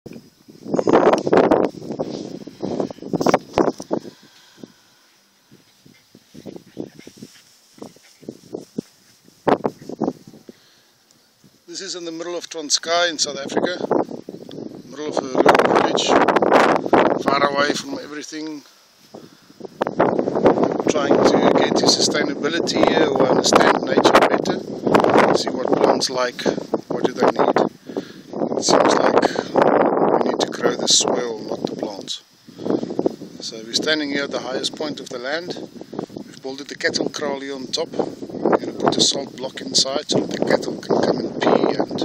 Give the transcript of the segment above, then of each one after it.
This is in the middle of Transkei in South Africa, middle of a little village, far away from everything. Trying to get to sustainability here, or understand nature better, see what plants like, what do they need. It seems like we need to grow the soil, not the plants. So we're standing here at the highest point of the land. We've built the cattle kraal here on top. We're going to put a salt block inside so that the cattle can come and pee and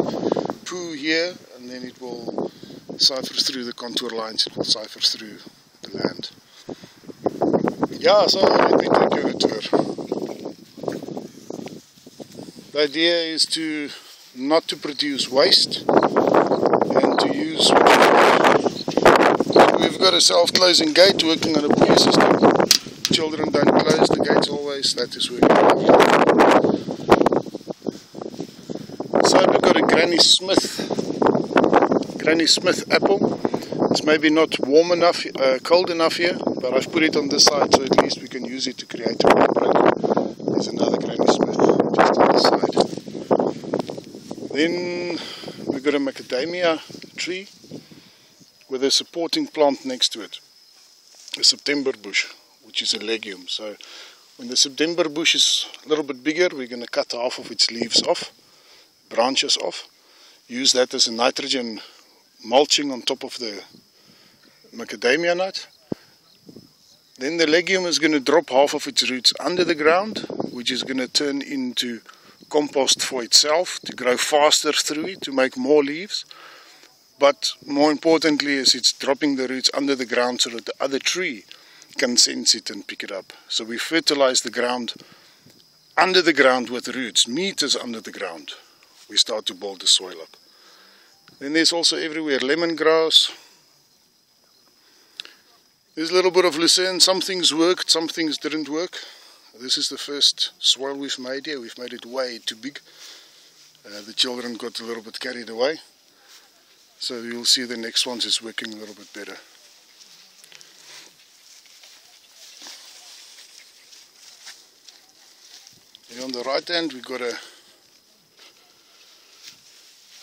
poo here, and then it will cipher through the contour lines, it will cipher through the land. Yeah, so let me take you a tour. The idea is to not to produce waste and to use. We've got a self-closing gate working on a pulley system. Children don't close the gates always, that is working. So we've got a Granny Smith apple. It's maybe not warm enough, cold enough here, but I've put it on this side so at least we can use it to create a windbreak. There's another Granny Smith just on this side. Then we've got a macadamia tree with a supporting plant next to it, a September bush, which is a legume. So when the September bush is a little bit bigger, we're going to cut half of its leaves off, branches off, use that as a nitrogen mulching on top of the macadamia nut. Then the legume is going to drop half of its roots under the ground, which is going to turn into compost for itself, to grow faster through it, to make more leaves. But more importantly is it's dropping the roots under the ground so that the other tree can sense it and pick it up. So we fertilize the ground under the ground with roots, meters under the ground. We start to build the soil up. Then there's also everywhere lemongrass. There's a little bit of lucerne. Some things worked, some things didn't work. This is the first soil we've made here. We've made it way too big. The children got a little bit carried away. So you'll see the next ones is working a little bit better. Here on the right hand we've got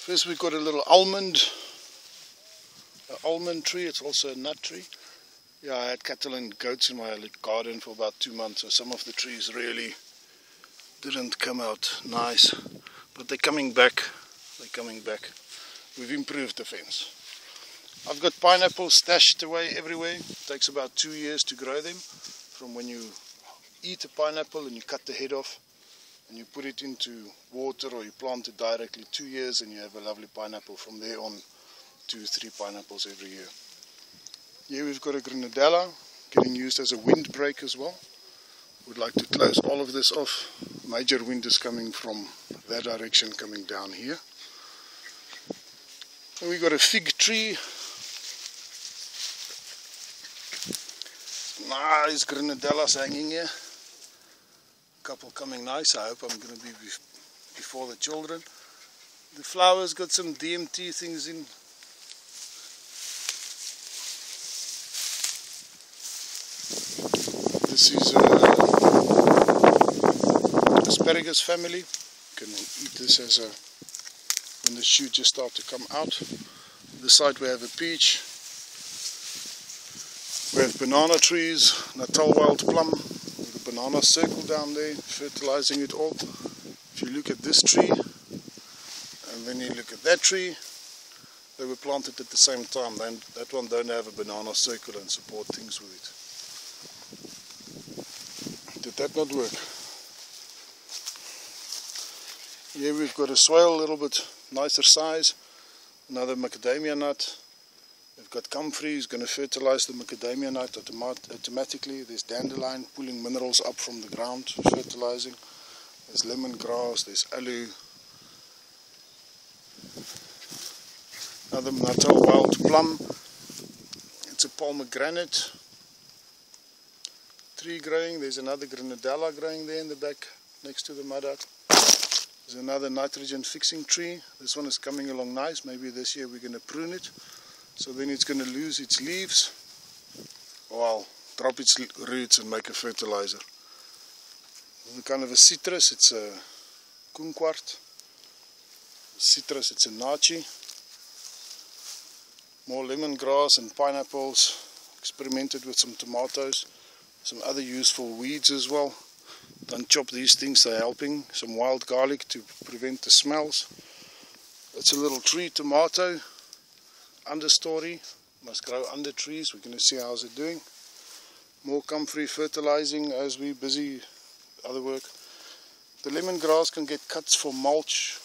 first we've got a little almond tree. It's also a nut tree. Yeah, I had cattle and goats in my garden for about 2 months, so some of the trees really didn't come out nice, but they're coming back. We've improved the fence. I've got pineapples stashed away everywhere. It takes about 2 years to grow them, from when you eat a pineapple and you cut the head off and you put it into water or you plant it directly. 2 years and you have a lovely pineapple. From there on, 2-3 pineapples every year. Here we've got a grenadella getting used as a windbreak as well. Would like to close all of this off. Major wind is coming from that direction, coming down here. And we've got a fig tree. Nice grenadellas hanging here. A couple coming nice. I hope I'm going to be before the children. The flowers got some DMT things in. This is asparagus family. You can eat this as when the shoot just start to come out. This side we have a peach. We have banana trees, Natal wild plum, with a banana circle down there, fertilizing it all. If you look at this tree, and then you look at that tree, they were planted at the same time. That one don't have a banana circle and support things with it. Did that not work? Here we've got a swale, a little bit nicer size. Another macadamia nut. We've got comfrey, who's going to fertilize the macadamia nut automatically. There's dandelion pulling minerals up from the ground, fertilizing. There's lemongrass, there's aloe. Another Natal wild plum. It's a pomegranate tree growing. There's another grenadella growing there in the back next to the mud hut. There's another nitrogen fixing tree. This one is coming along nice. Maybe this year we're going to prune it So then it's going to lose its leaves, or I'll drop its roots and make a fertilizer. Kind of a citrus, it's a kumquat. Citrus, it's a nachi. More lemongrass and pineapples. Experimented with some tomatoes, some other useful weeds as well. Don't chop these things, they're helping. Some wild garlic to prevent the smells. It's a little tree tomato, understory, must grow under trees. We're going to see how's it doing. More comfrey fertilizing as we're busy other work. The lemongrass can get cuts for mulch.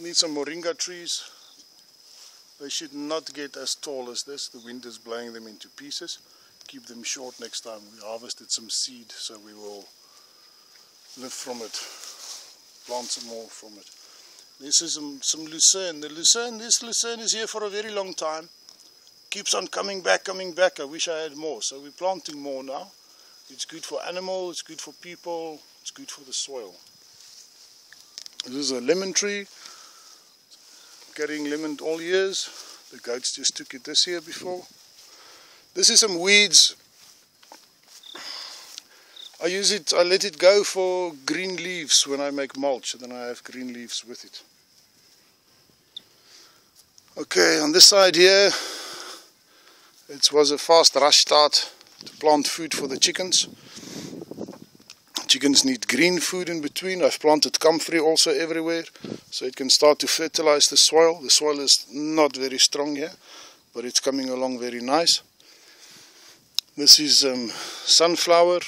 Need some moringa trees. They should not get as tall as this. The wind is blowing them into pieces. Keep them short next time. We harvested some seed, so we will live from it. Plant some more from it. This is some lucerne. This lucerne is here for a very long time. Keeps on coming back. I wish I had more. So we're planting more now. It's good for animals, it's good for people, it's good for the soil. This is a lemon tree. Carrying lemon all years. The goats just took it this year before. This is some weeds. I let it go for green leaves when I make mulch, and then I have green leaves with it. Okay, on this side here, it was a fast rush start to plant food for the chickens. Chickens need green food in between. I've planted comfrey also everywhere, so it can start to fertilize the soil. The soil is not very strong here, but it's coming along very nice. This is sunflower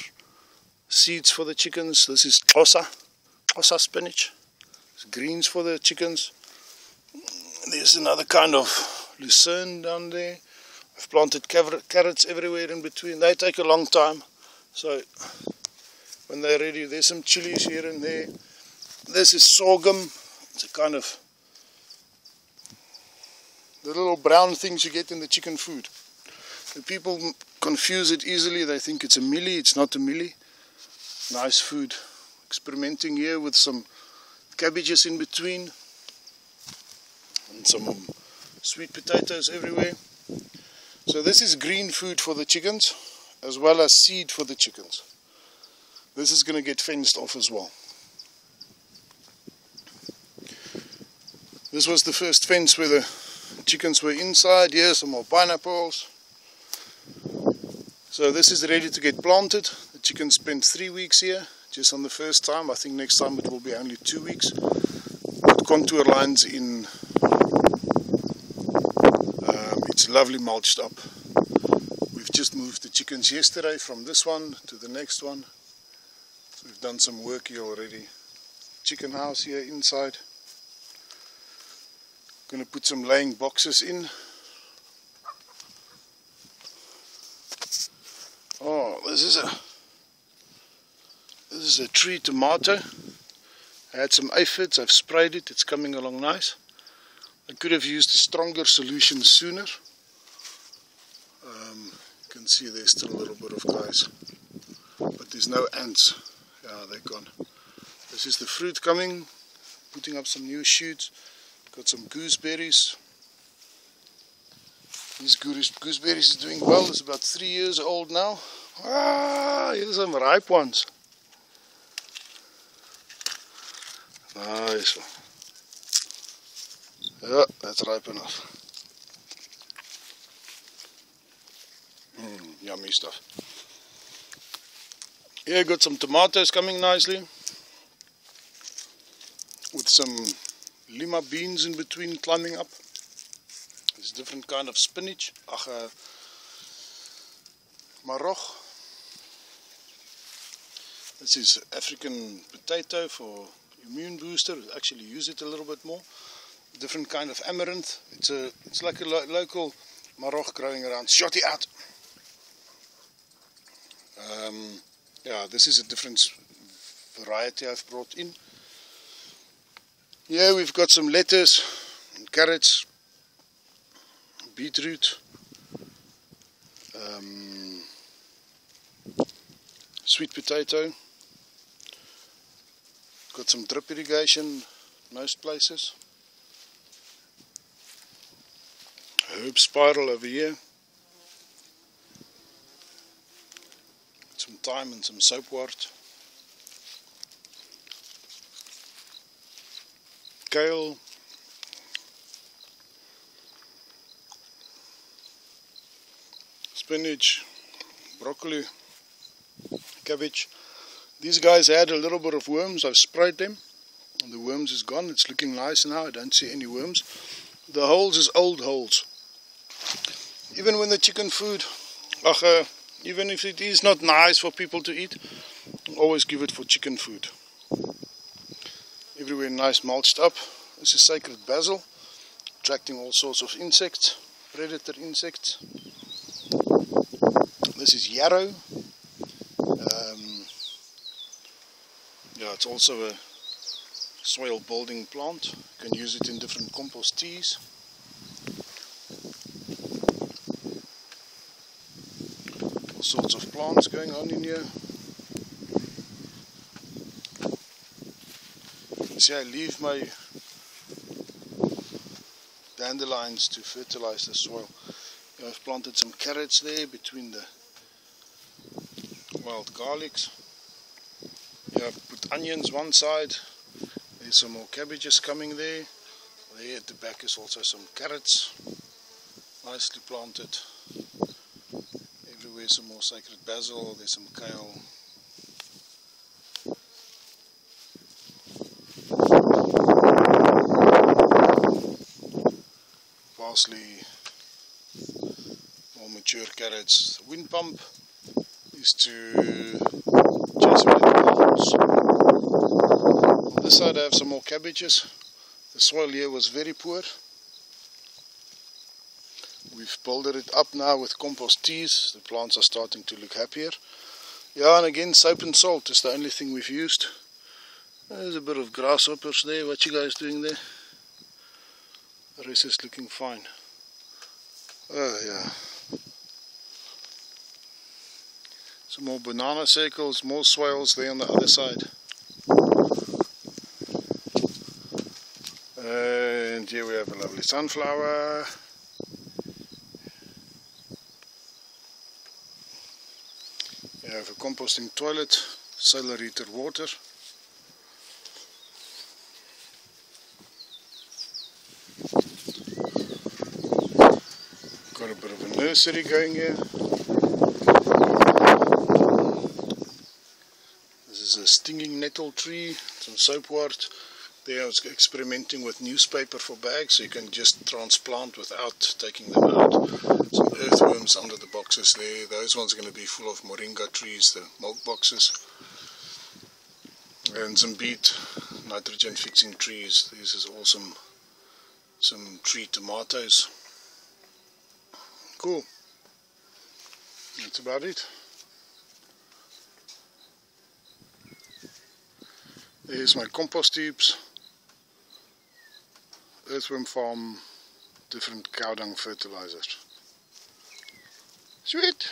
seeds for the chickens. This is Xhosa spinach. It's greens for the chickens. There's another kind of lucerne down there. I've planted carrots everywhere in between. They take a long time, so when they're ready, there's some chilies here and there. This is sorghum. It's a kind of the little brown things you get in the chicken food. The people confuse it easily. They think it's a millie. It's not a millie. Nice food. Experimenting here with some cabbages in between and some sweet potatoes everywhere. So this is green food for the chickens as well as seed for the chickens. This is going to get fenced off as well. This was the first fence where the chickens were inside. Here some more pineapples. So this is ready to get planted. The chickens spent 3 weeks here just on the first time. I think next time it will be only 2 weeks. Put contour lines in. It's lovely mulched up. We've just moved the chickens yesterday from this one to the next one. So we've done some work here already. Chicken house here inside. Going to put some laying boxes in. Oh, this is a tree tomato. I had some aphids. I've sprayed it. It's coming along nice. I could have used a stronger solution sooner. You can see there's still a little bit of guys, but there's no ants. Yeah, they're gone. This is the fruit coming, putting up some new shoots. Got some gooseberries. These gooseberries is doing well. It's about 3 years old now. Ah, here's some ripe ones. Nice. Yeah, that's ripe enough. Yummy stuff. Here, got some tomatoes coming nicely, with some lima beans in between climbing up. It's a different kind of spinach. Marog. This is African potato for immune booster. Actually use it a little bit more. Different kind of amaranth. It's like a local marog growing around. Shot it out. Yeah, this is a different variety I've brought in. Here we've got some lettuce, and carrots, beetroot, sweet potato. Got some drip irrigation most places. herb spiral over here. Some thyme and some soapwort. Kale. Spinach. Broccoli. Cabbage. These guys had a little bit of worms. I've sprayed them. And the worms is gone. It's looking nice now. I don't see any worms. The holes is old holes. Even when the chicken food, even if it is not nice for people to eat, always give it for chicken food. Everywhere nice mulched up. This is sacred basil, attracting all sorts of insects, predator insects. This is yarrow. Yeah, it's also a soil building plant. You can use it in different compost teas. All sorts of plants going on in here. See, I leave my dandelions to fertilize the soil. I've planted some carrots there between the wild garlics. Yeah, I've put onions one side. There's some more cabbages coming there. There at the back is also some carrots. Nicely planted. Everywhere some more sacred basil. There's some kale. Parsley. More mature carrots. The wind pump is to chase away the moles. On this side I have some more cabbages. The soil here was very poor. We've built it up now with compost teas. The plants are starting to look happier. Yeah, and again soap and salt is the only thing we've used. There's a bit of grasshoppers there. What you guys doing there? The rest is looking fine. Oh yeah. Some more banana circles, more swales there on the other side. And here we have a lovely sunflower. We have a composting toilet, solar heated water. Got a bit of a nursery going here. This is a stinging nettle tree, some soapwort. There I was experimenting with newspaper for bags, so you can just transplant without taking them out. Some earthworms under the boxes there. Those ones are going to be full of moringa trees, the milk boxes. And some beet nitrogen fixing trees. This is awesome. Some tree tomatoes. Cool. That's about it. There's my compost tubes, earthworm farm, different cow dung fertilizers. Sweet!